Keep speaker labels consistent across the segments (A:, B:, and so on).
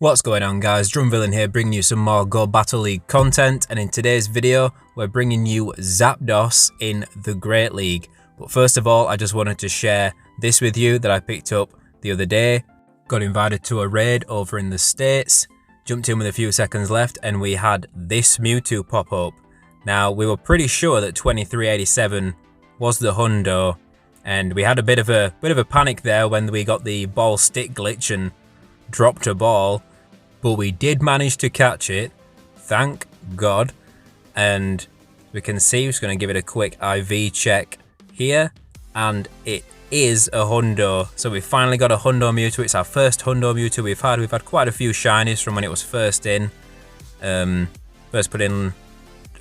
A: What's going on guys, Drumvillain here bringing you some more Go Battle League content, and in today's video we're bringing you Zapdos in the Great League. But first of all I just wanted to share this with you that I picked up the other day. Got invited to a raid over in the States, jumped in with a few seconds left and we had this Mewtwo pop up. Now we were pretty sure that 2387 was the hundo, and we had a bit of a panic there when we got the ball stick glitch and dropped a ball. But we did manage to catch it, thank God, and we can see, we're just going to give it a quick IV check here, and it is a hundo. So we finally got a hundo Mewtwo. It's our first hundo Mewtwo we've had. We've had quite a few shinies from when it was first in, first put in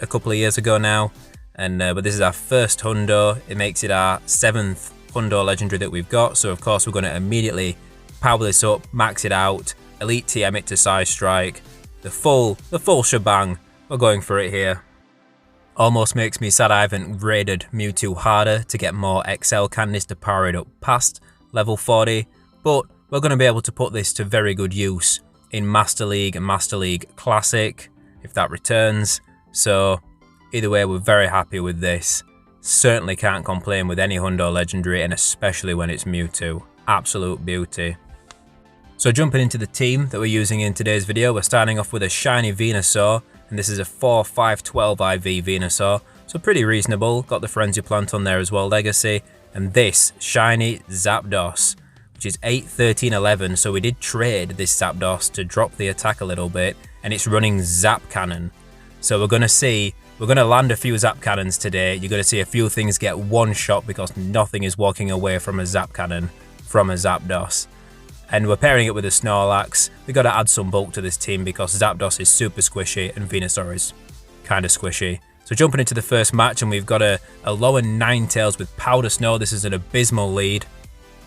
A: a couple of years ago now, and but this is our first hundo. It makes it our 7th hundo legendary that we've got, so of course we're going to immediately power this up, max it out, Elite TM it to Size Strike, the full shebang. We're going for it here. Almost makes me sad I haven't raided Mewtwo harder to get more XL candies to power it up past level 40, but we're going to be able to put this to very good use in Master League and Master League Classic, if that returns. So either way, we're very happy with this. Certainly can't complain with any hundo legendary, and especially when it's Mewtwo. Absolute beauty. So jumping into the team that we're using in today's video, we're starting off with a shiny Venusaur, and this is a 4-5-12 IV Venusaur, so pretty reasonable. Got the Frenzy Plant on there as well, Legacy, and this shiny Zapdos, which is 8-13-11, so we did trade this Zapdos to drop the attack a little bit, and it's running Zapcannon. So we're going to land a few Zapcannons today. You're going to see a few things get one shot because nothing is walking away from a Zapcannon from a Zapdos. And we're pairing it with a Snorlax. We've got to add some bulk to this team because Zapdos is super squishy and Venusaur is kind of squishy. So jumping into the first match, and we've got a lower Ninetales with Powder Snow. This is an abysmal lead.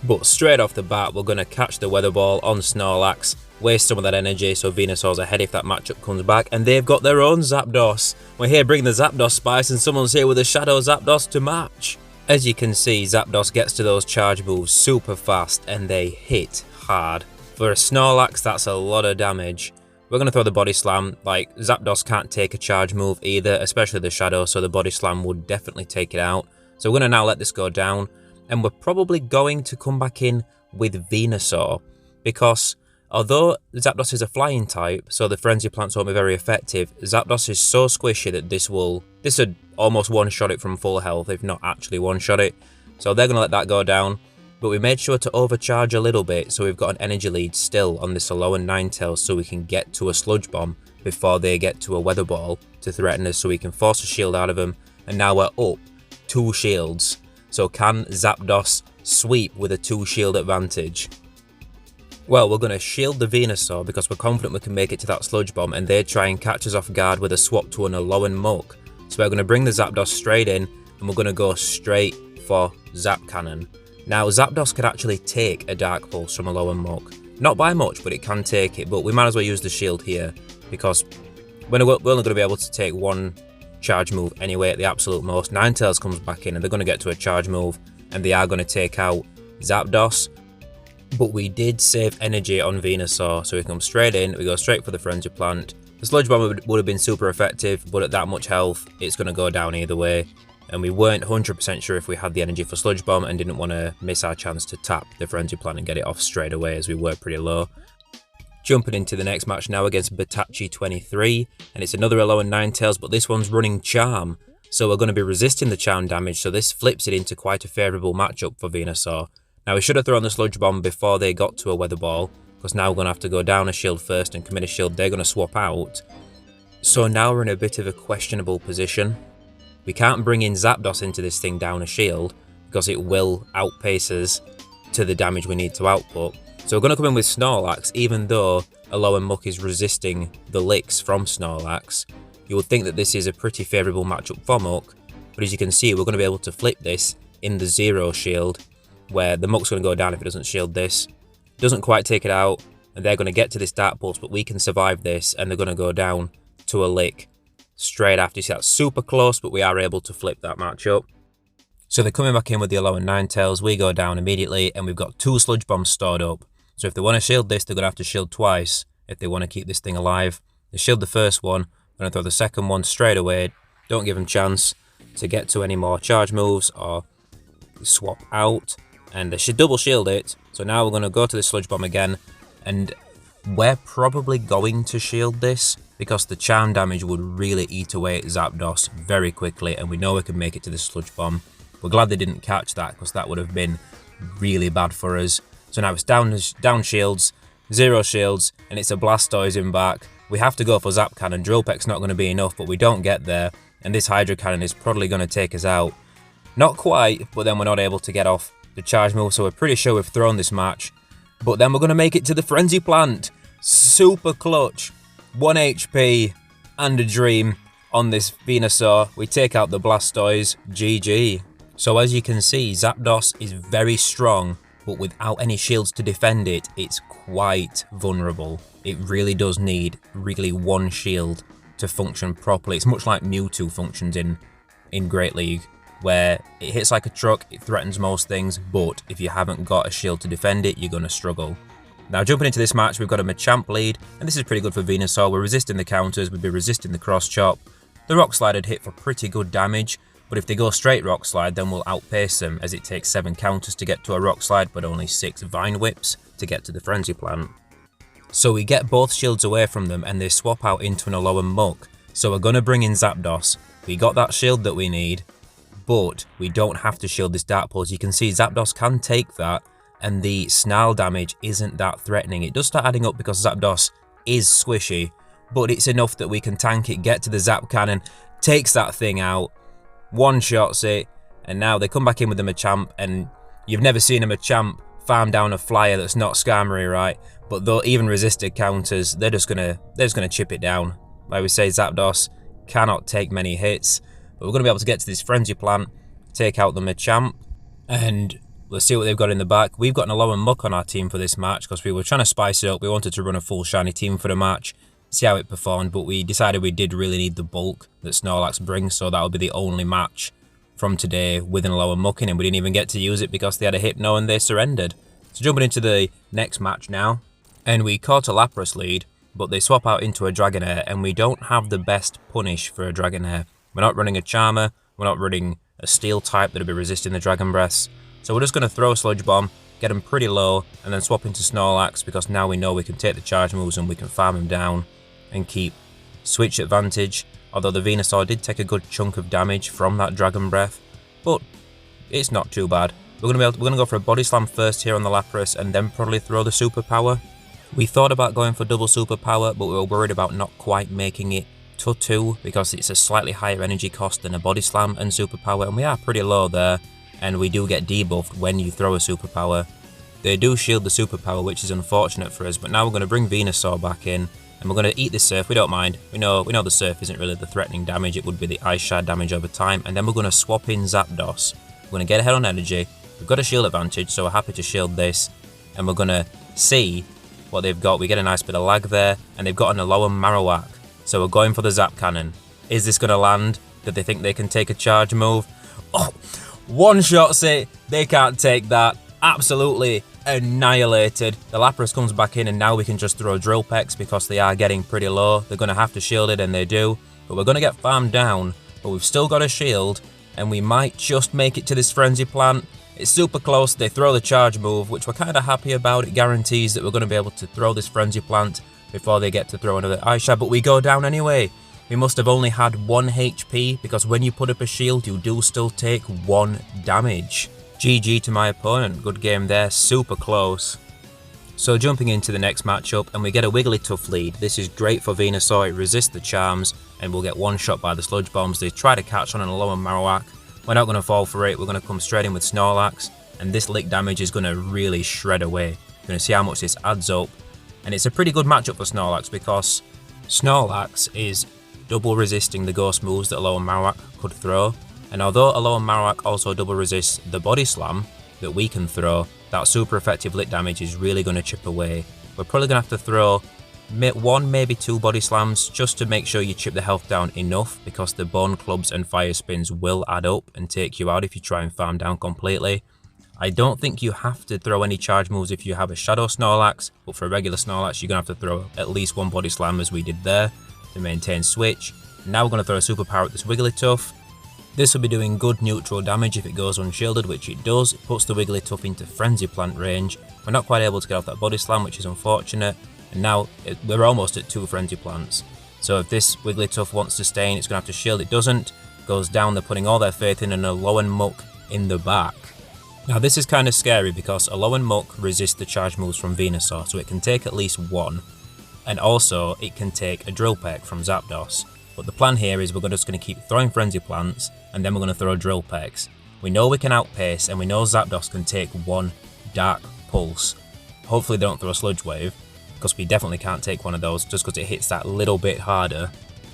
A: But straight off the bat, we're going to catch the Weather Ball on Snorlax, waste some of that energy so Venusaur's ahead if that matchup comes back, and they've got their own Zapdos. We're here bringing the Zapdos spice, and someone's here with a Shadow Zapdos to match. As you can see, Zapdos gets to those charge moves super fast and they hit hard. For a Snorlax, that's a lot of damage. We're going to throw the Body Slam. Like, Zapdos can't take a charge move either, especially the Shadow, so the Body Slam would definitely take it out. So we're going to now let this go down, and we're probably going to come back in with Venusaur, because although Zapdos is a flying type, so the Frenzy Plants won't be very effective, Zapdos is so squishy that this would almost one-shot it from full health, if not actually one-shot it. So they're going to let that go down. But we made sure to overcharge a little bit, so we've got an energy lead still on this Alolan Ninetales, so we can get to a Sludge Bomb before they get to a Weather Ball to threaten us, so we can force a shield out of them. And now we're up 2 shields. So can Zapdos sweep with a 2 shield advantage? Well, we're going to shield the Venusaur because we're confident we can make it to that Sludge Bomb, and they try and catch us off guard with a swap to an Alolan Muck. So we're going to bring the Zapdos straight in, and we're going to go straight for Zapcannon. Now, Zapdos can actually take a Dark Pulse from Alolan Muck. Not by much, but it can take it, but we might as well use the shield here, because we're only going to be able to take one charge move anyway at the absolute most. Ninetales comes back in, and they're going to get to a charge move, and they are going to take out Zapdos. But we did save energy on Venusaur, so we come straight in, we go straight for the Frenzy Plant. The Sludge Bomb would have been super effective, but at that much health, it's going to go down either way. And we weren't 100% sure if we had the energy for Sludge Bomb and didn't want to miss our chance to tap the Frenzy Plant and get it off straight away, as we were pretty low. Jumping into the next match now against Batachi 23, and it's another Alolan Ninetales, but this one's running Charm. So we're going to be resisting the Charm damage, so this flips it into quite a favourable matchup for Venusaur. Now we should have thrown the Sludge Bomb before they got to a Weather Ball, because now we're going to have to go down a shield first and commit a shield they're going to swap out. So now we're in a bit of a questionable position. We can't bring in Zapdos into this thing down a shield, because it will outpace us to the damage we need to output. So we're going to come in with Snorlax, even though Alolan Muck is resisting the licks from Snorlax. You would think that this is a pretty favourable matchup for Muck, but as you can see, we're going to be able to flip this in the Zero shield, where the Muck's going to go down if it doesn't shield this. Doesn't quite take it out, and they're going to get to this Dark Pulse, but we can survive this, and they're going to go down to a lick straight after. You see, that's super close, but we are able to flip that matchup. So they're coming back in with the Alolan Ninetales, we go down immediately, and we've got 2 Sludge Bombs stored up. So if they want to shield this, they're going to have to shield twice, if they want to keep this thing alive. They shield the first one, going to throw the second one straight away. Don't give them chance to get to any more charge moves or swap out. And they should double shield it. So now we're going to go to the Sludge Bomb again. And we're probably going to shield this because the charm damage would really eat away at Zapdos very quickly. And we know we can make it to the Sludge Bomb. We're glad they didn't catch that because that would have been really bad for us. So now it's down shields, 0 shields, and it's a Blastoise in back. We have to go for Zapcannon. Drill Peck's not going to be enough, but we don't get there. And this Hydro Cannon is probably going to take us out. Not quite, but then we're not able to get off the charge move, so we're pretty sure we've thrown this match. But then we're going to make it to the Frenzy Plant. Super clutch. 1 HP and a dream on this Venusaur. We take out the Blastoise. GG. So as you can see, Zapdos is very strong, but without any shields to defend it, it's quite vulnerable. It really does need really one shield to function properly. It's much like Mewtwo functions in Great League, where it hits like a truck, it threatens most things, but if you haven't got a shield to defend it, you're going to struggle. Now jumping into this match, we've got a Machamp lead, and this is pretty good for Venusaur. We're resisting the counters, we'd be resisting the cross chop. The Rock Slide had hit for pretty good damage, but if they go straight Rock Slide, then we'll outpace them, as it takes 7 counters to get to a Rock Slide, but only 6 Vine Whips to get to the Frenzy Plant. So we get both shields away from them, and they swap out into an Alolan Muck. So we're going to bring in Zapdos. We got that shield that we need, but we don't have to shield this Dark Pulse. You can see Zapdos can take that, and the Snarl damage isn't that threatening. It does start adding up because Zapdos is squishy, but it's enough that we can tank it, get to the Zapcannon, takes that thing out, one-shots it, and now they come back in with the Machamp, and you've never seen a Machamp farm down a flyer that's not Skarmory, right? But though even resisted counters, they're just gonna chip it down. Like we say, Zapdos cannot take many hits. But we're going to be able to get to this Frenzy Plant, take out the Machamp, and let's see what they've got in the back. We've got an Alolan Muck on our team for this match because we were trying to spice it up. We wanted to run a full shiny team for the match, see how it performed, but we decided we did really need the bulk that Snorlax brings, so that'll be the only match from today with an Alolan Muck in, and we didn't even get to use it because they had a Hypno and they surrendered. So jumping into the next match now, and we caught a Lapras lead, but they swap out into a Dragonair, and we don't have the best punish for a Dragonair. We're not running a Charmer, we're not running a Steel type that'll be resisting the Dragon Breaths. So we're just going to throw Sludge Bomb, get him pretty low, and then swap into Snorlax because now we know we can take the charge moves and we can farm him down and keep switch advantage. Although the Venusaur did take a good chunk of damage from that Dragon Breath, but it's not too bad. We're going to go for a Body Slam first here on the Lapras and then probably throw the Superpower. We thought about going for double Superpower, but we were worried about not quite making it to 2 because it's a slightly higher energy cost than a Body Slam and Superpower, and we are pretty low there, and we do get debuffed when you throw a Superpower. They do shield the Superpower, which is unfortunate for us, but now we're going to bring Venusaur back in, and we're going to eat this Surf. We don't mind. We know the Surf isn't really the threatening damage, it would be the Ice Shard damage over time, and then we're going to swap in Zapdos. We're going to get ahead on energy. We've got a shield advantage, so we're happy to shield this, and we're going to see what they've got. We get a nice bit of lag there, and they've got an Alolan Marowak. So we're going for the Zapcannon. Is this going to land? Do they think they can take a charge move? Oh, one-shots it. They can't take that. Absolutely annihilated. The Lapras comes back in, and now we can just throw Drill Pecks because they are getting pretty low. They're going to have to shield it, and they do. But we're going to get farmed down, but we've still got a shield, and we might just make it to this Frenzy Plant. It's super close. They throw the charge move, which we're kind of happy about. It guarantees that we're going to be able to throw this Frenzy Plant before they get to throw another Ice Shard, but we go down anyway. We must have only had 1 HP because when you put up a shield, you do still take 1 damage. GG to my opponent. Good game there. Super close. So jumping into the next matchup, and we get a Wigglytuff lead. This is great for Venusaur. It resists the charms, and we'll get one shot by the Sludge Bombs. They try to catch on an Alolan Marowak. We're not going to fall for it. We're going to come straight in with Snorlax, and this lick damage is going to really shred away. We're going to see how much this adds up. And it's a pretty good matchup for Snorlax because Snorlax is double resisting the ghost moves that Alolan Marowak could throw. And although Alolan Marowak also double resists the Body Slam that we can throw, that super effective lit damage is really going to chip away. We're probably going to have to throw 1, maybe 2 Body Slams just to make sure you chip the health down enough, because the Bone Clubs and Fire Spins will add up and take you out if you try and farm down completely. I don't think you have to throw any charge moves if you have a Shadow Snorlax, but for a regular Snorlax you're going to have to throw at least one Body Slam as we did there to maintain switch. Now we're going to throw a Super Power at this Wigglytuff. This will be doing good neutral damage if it goes unshielded, which it does. It puts the Wigglytuff into Frenzy Plant range. We're not quite able to get off that Body Slam, which is unfortunate, and now we're almost at 2 Frenzy Plants. So if this Wigglytuff wants to stay in, it's going to have to shield. It doesn't. Goes down, they're putting all their faith in, and a Alolan Muck in the back. Now this is kind of scary because Alolan Muck resists the charge moves from Venusaur, so it can take at least one. And also, it can take a Drill Peck from Zapdos. But the plan here is we're just going to keep throwing Frenzy Plants, and then we're going to throw Drill Pecks. We know we can outpace, and we know Zapdos can take one Dark Pulse. Hopefully they don't throw a Sludge Wave, because we definitely can't take one of those just because it hits that little bit harder.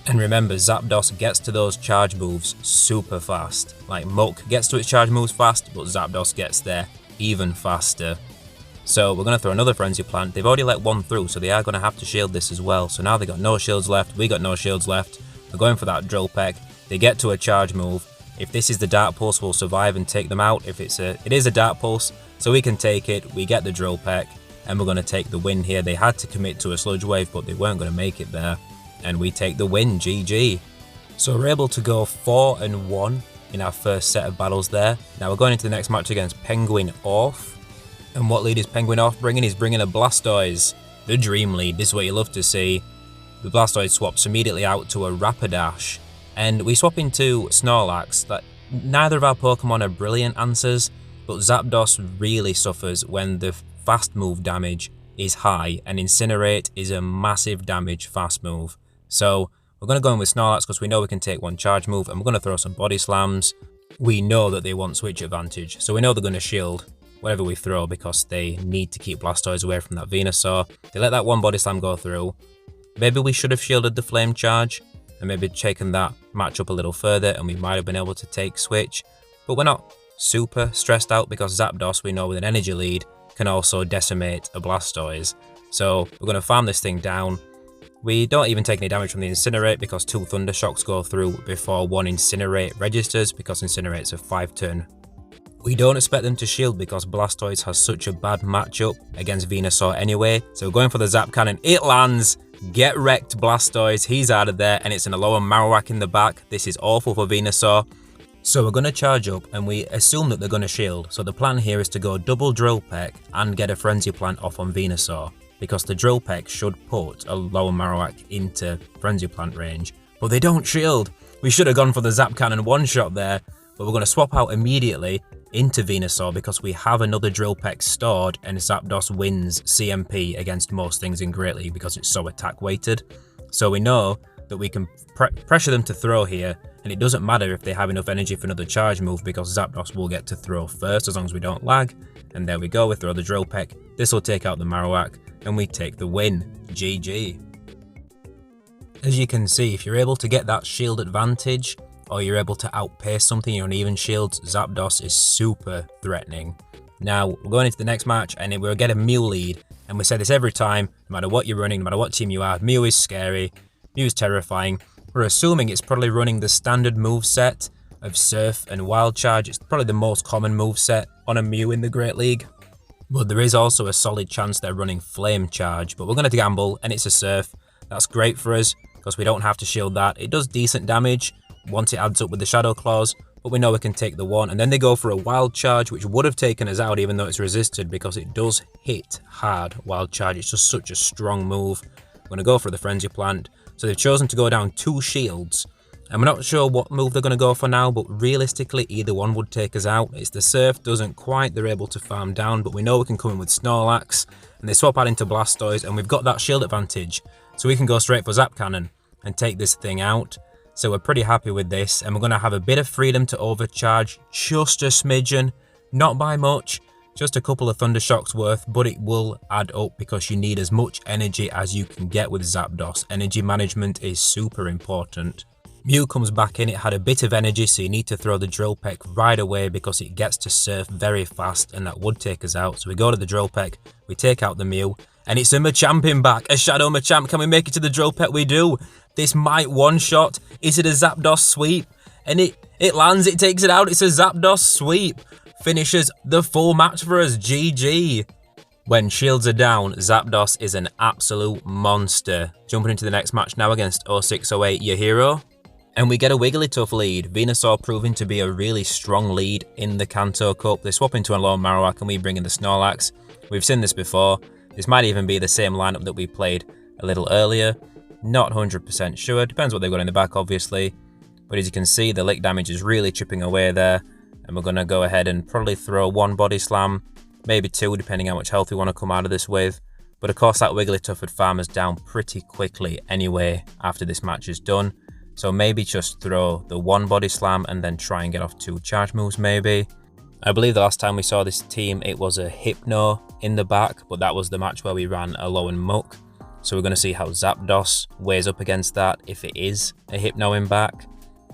A: And remember, Zapdos gets to those charge moves super fast. Like Muck gets to its charge moves fast, but Zapdos gets there even faster. So we're going to throw another Frenzy Plant. They've already let one through, so they are going to have to shield this as well. So now they've got no shields left, we got no shields left. We're going for that Drill Peck. They get to a charge move. If this is the Dark Pulse, we'll survive and take them out. If it is a Dark Pulse, so we can take it. We get the Drill Peck, and we're going to take the win here. They had to commit to a Sludge Wave, but they weren't going to make it there. And we take the win, GG. So we're able to go 4-1 in our first set of battles there. Now we're going into the next match against Penguin Orth. And what lead is Penguin Orth bringing? He's bringing a Blastoise. The dream lead, this is what you love to see. The Blastoise swaps immediately out to a Rapidash. And we swap into Snorlax. That neither of our Pokemon are brilliant answers, but Zapdos really suffers when the fast move damage is high, and Incinerate is a massive damage fast move. So we're going to go in with Snorlax because we know we can take one charge move, and we're going to throw some Body Slams. We know that they want switch advantage, so we know they're going to shield whatever we throw because they need to keep Blastoise away from that Venusaur. They let that one Body Slam go through. Maybe we should have shielded the Flame Charge and maybe taken that match up a little further, and we might have been able to take switch. But we're not super stressed out because Zapdos, we know with an energy lead, can also decimate a Blastoise. So we're going to farm this thing down. We don't even take any damage from the Incinerate because 2 Thunder Shocks go through before 1 Incinerate registers because Incinerate's a 5-turn. We don't expect them to shield because Blastoise has such a bad matchup against Venusaur anyway. So we're going for the Zapcannon. It lands. Get wrecked, Blastoise. He's out of there, and it's an Alolan Marowak in the back. This is awful for Venusaur. So we're going to charge up, and we assume that they're going to shield. So the plan here is to go double Drill Peck and get a Frenzy Plant off on Venusaur, because the Drill Peck should put a Alolan Marowak into Frenzy Plant range. But they don't shield. We should have gone for the Zapcannon one-shot there, but we're going to swap out immediately into Venusaur because we have another Drill Peck stored, and Zapdos wins CMP against most things in Great League because it's so attack weighted. So we know that we can pressure them to throw here, and it doesn't matter if they have enough energy for another charge move because Zapdos will get to throw first as long as we don't lag. And there we go, we throw the Drill Peck. This will take out the Marowak, and we take the win. GG. As you can see, if you're able to get that shield advantage, or you're able to outpace something on even shields, Zapdos is super threatening. Now, we're going into the next match, and we'll get a Mew lead. And we say this every time, no matter what you're running, no matter what team you are, Mew is scary, Mew is terrifying. We're assuming it's probably running the standard moveset of Surf and Wild Charge. It's probably the most common moveset on a Mew in the Great League. But there is also a solid chance they're running Flame Charge. But we're going to gamble, and it's a Surf. That's great for us, because we don't have to shield that. It does decent damage once it adds up with the Shadow Claws, but we know we can take the one. And then they go for a Wild Charge, which would have taken us out even though it's resisted, because it does hit hard, Wild Charge. It's just such a strong move. We're going to go for the Frenzy Plant. So they've chosen to go down 2 shields. And we're not sure what move they're going to go for now, but realistically either one would take us out. It's the Surf, doesn't quite, they're able to farm down, but we know we can come in with Snorlax. And they swap out into Blastoise, and we've got that shield advantage. So we can go straight for Zapcannon and take this thing out. So we're pretty happy with this, and we're going to have a bit of freedom to overcharge, just a smidgen, not by much, just a couple of Thunder Shocks worth, but it will add up because you need as much energy as you can get with Zapdos. Energy management is super important. Mew comes back in, it had a bit of energy, so you need to throw the Drill Peck right away because it gets to Surf very fast, and that would take us out. So we go to the Drill Peck, we take out the Mew, and it's a Machamp in back, a Shadow Machamp. Can we make it to the Drill Peck? We do. This might one-shot. Is it a Zapdos sweep? And it lands, it takes it out. It's a Zapdos sweep. finishes the full match for us. GG. When shields are down, Zapdos is an absolute monster. Jumping into the next match now against 0608 your hero. And we get a Wigglytuff lead. Venusaur proving to be a really strong lead in the Kanto Cup. They swap into a Lone Marowak and we bring in the Snorlax. We've seen this before. This might even be the same lineup that we played a little earlier. Not 100% sure. Depends what they've got in the back, obviously. But as you can see, the lick damage is really chipping away there. And we're going to go ahead and probably throw one Body Slam. Maybe two, depending how much health we want to come out of this with. But of course, that Wigglytuff would farm us down pretty quickly anyway after this match is done. So maybe just throw the one Body Slam and then try and get off two charge moves maybe. I believe the last time we saw this team, it was a Hypno in the back, but that was the match where we ran a Low and Muck. So we're going to see how Zapdos weighs up against that if it is a Hypno in back.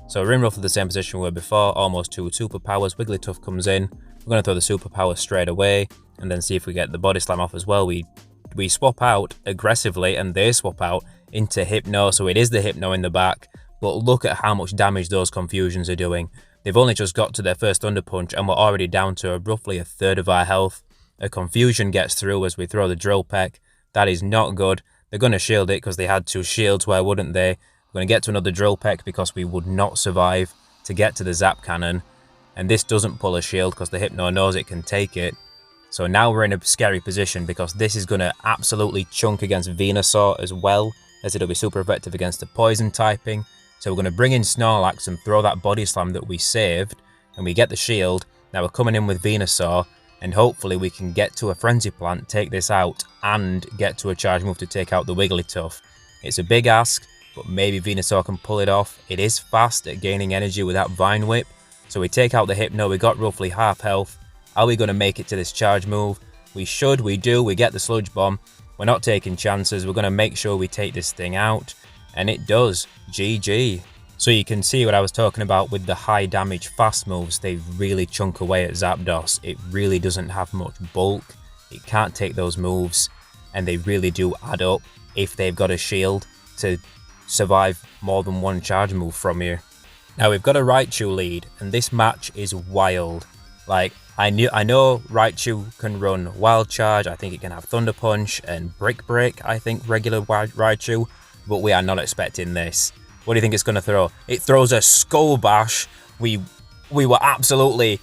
A: So we're in roughly the same position we were before, almost two superpowers. Wigglytuff comes in. We're going to throw the superpower straight away and then see if we get the Body Slam off as well. We swap out aggressively and they swap out into Hypno, so it is the Hypno in the back. But look at how much damage those Confusions are doing. They've only just got to their first Thunder Punch and we're already down to roughly a third of our health. A Confusion gets through as we throw the Drill Peck. That is not good. They're going to shield it because they had two shields, why wouldn't they? We're going to get to another Drill Peck because we would not survive to get to the Zapcannon. And this doesn't pull a shield because the Hypno knows it can take it. So now we're in a scary position because this is going to absolutely chunk against Venusaur as well, as it'll be super effective against the poison typing. So we're going to bring in Snorlax and throw that Body Slam that we saved, and we get the shield. Now we're coming in with Venusaur, and hopefully we can get to a Frenzy Plant, take this out, and get to a charge move to take out the Wigglytuff. It's a big ask, but maybe Venusaur can pull it off. It is fast at gaining energy with that Vine Whip. So we take out the Hypno, we got roughly half health. Are we going to make it to this charge move? We should, we do, we get the Sludge Bomb. We're not taking chances, we're going to make sure we take this thing out. And it does. GG. So you can see what I was talking about with the high damage fast moves. They really chunk away at Zapdos. It really doesn't have much bulk. It can't take those moves. And they really do add up if they've got a shield to survive more than one charge move from you. Now we've got a Raichu lead. And this match is wild. Like, I know Raichu can run Wild Charge. I think it can have Thunder Punch and Brick Break. I think regular Raichu. But we are not expecting this. What do you think it's going to throw? It throws a Skull Bash. We were absolutely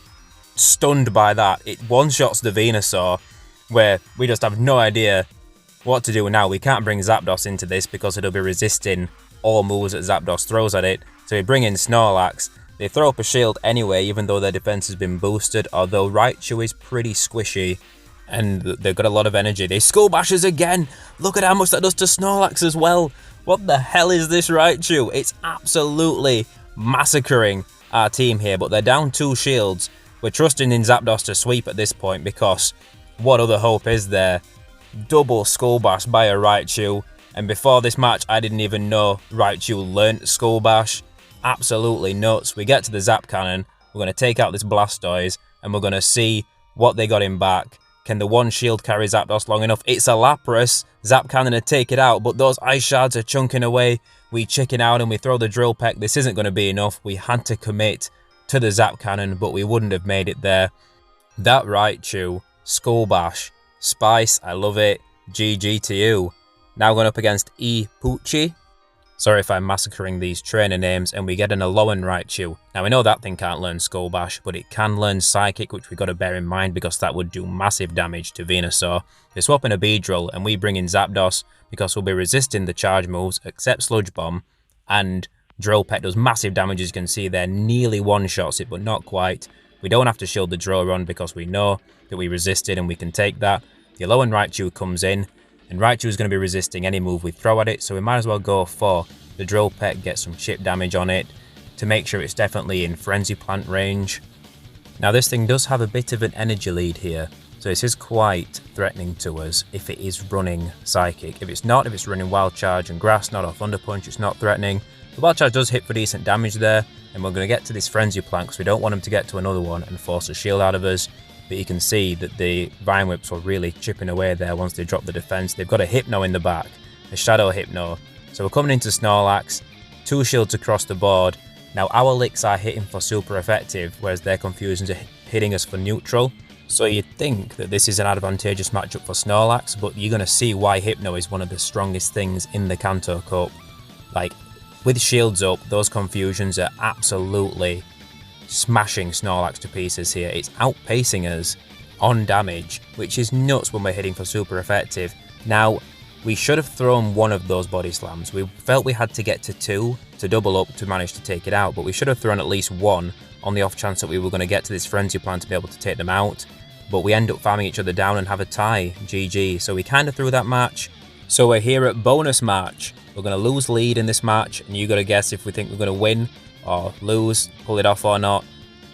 A: stunned by that. It one-shots the Venusaur, where we just have no idea what to do now. We can't bring Zapdos into this because it'll be resisting all moves that Zapdos throws at it. So we bring in Snorlax. They throw up a shield anyway, even though their defense has been boosted, although Raichu is pretty squishy. And they've got a lot of energy. They Skull Bashes again. Look at how much that does to Snorlax as well. What the hell is this Raichu? It's absolutely massacring our team here, but they're down two shields. We're trusting in Zapdos to sweep at this point because what other hope is there? Double Skull Bash by a Raichu. And before this match, I didn't even know Raichu learnt Skull Bash. Absolutely nuts. We get to the Zapcannon. We're going to take out this Blastoise and we're going to see what they got in back. Can the one shield carry Zapdos long enough? It's a Lapras. Zapcannon to take it out, but those Ice Shards are chunking away. We chicken out and we throw the Drill Peck. This isn't going to be enough. We had to commit to the Zapcannon, but we wouldn't have made it there. That Raichu, Skull Bash, Spice, I love it. GG to you. Now going up against E. Pucci. Sorry if I'm massacring these trainer names, and we get an Alolan Raichu. Now we know that thing can't learn Skull Bash, but it can learn Psychic, which we've got to bear in mind because that would do massive damage to Venusaur. They swap in a Beedrill, and we bring in Zapdos because we'll be resisting the charge moves, except Sludge Bomb, and Drill Peck does massive damage, as you can see there, nearly one-shots it, but not quite. We don't have to shield the Drill Run because we know that we resisted and we can take that. The Alolan Raichu comes in, and Raichu is going to be resisting any move we throw at it, so we might as well go for the Drill Peck, get some chip damage on it to make sure it's definitely in Frenzy Plant range. Now this thing does have a bit of an energy lead here, so this is quite threatening to us if it is running Psychic. If it's not, if it's running Wild Charge and Grass Knot or Thunder Punch, it's not threatening. The Wild Charge does hit for decent damage there, and we're going to get to this Frenzy Plant because we don't want him to get to another one and force a shield out of us. But you can see that the Vine Whips were really chipping away there once they drop the defense. They've got a Hypno in the back, a Shadow Hypno. So we're coming into Snorlax, two shields across the board. Now our licks are hitting for super effective, whereas their Confusions are hitting us for neutral. So you'd think that this is an advantageous matchup for Snorlax, but you're going to see why Hypno is one of the strongest things in the Kanto Cup. Like, with shields up, those confusions are absolutely smashing Snorlax to pieces here. It's outpacing us on damage, which is nuts when we're hitting for super effective. Now, we should have thrown one of those body slams. We felt we had to get to 2 to double up to manage to take it out, but we should have thrown at least 1 on the off chance that we were going to get to this frenzy plan to be able to take them out. But we end up farming each other down and have a tie. GG. So we kind of threw that match. So we're here at bonus match. We're going to lose lead in this match, and you got to guess if we think we're going to win or lose, pull it off or not.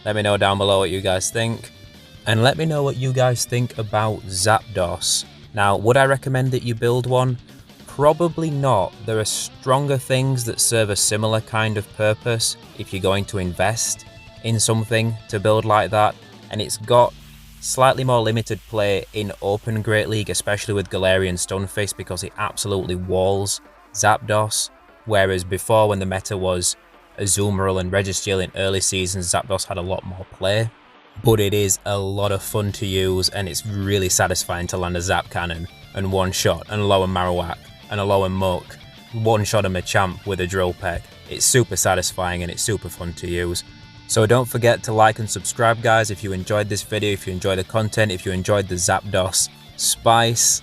A: Let me know down below what you guys think. And let me know what you guys think about Zapdos. Now, would I recommend that you build one? Probably not. There are stronger things that serve a similar kind of purpose if you're going to invest in something to build like that. And it's got slightly more limited play in Open Great League, especially with Galarian Stunfisk, because it absolutely walls Zapdos. Whereas before, when the meta was Azumarill and Registeel in early seasons, Zapdos had a lot more play. But it is a lot of fun to use, and it's really satisfying to land a Zapcannon and one-shot and lower Marowak and a lower Muck, one-shot a Machamp with a Drill Peck. It's super satisfying and it's super fun to use. So don't forget to like and subscribe, guys, if you enjoyed this video, if you enjoyed the content, if you enjoyed the Zapdos Spice.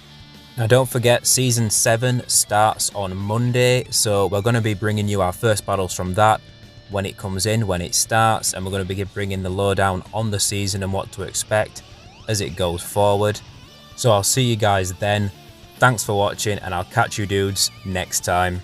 A: Now don't forget, Season 7 starts on Monday, so we're going to be bringing you our first battles from that when it comes in, when it starts, and we're going to be bringing the lowdown on the season and what to expect as it goes forward. So I'll see you guys then. Thanks for watching, and I'll catch you dudes next time.